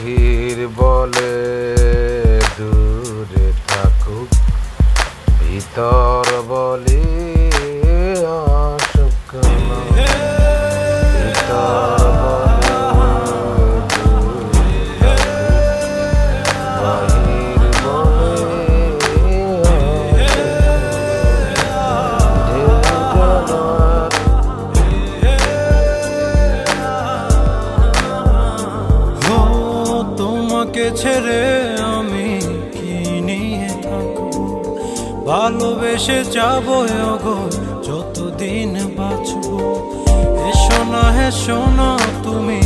বাহির বলে দূরে থাকুক, ভিতর বলে আসুক না। ভিতর বলে দূরে থাকুক, বাহির বলে তোমাকে ছেড়ে আমি কি নিয়ে থাকবো, ভালোবেসে যাবো গো যতদিন বাঁচবো। হেসো না তুমি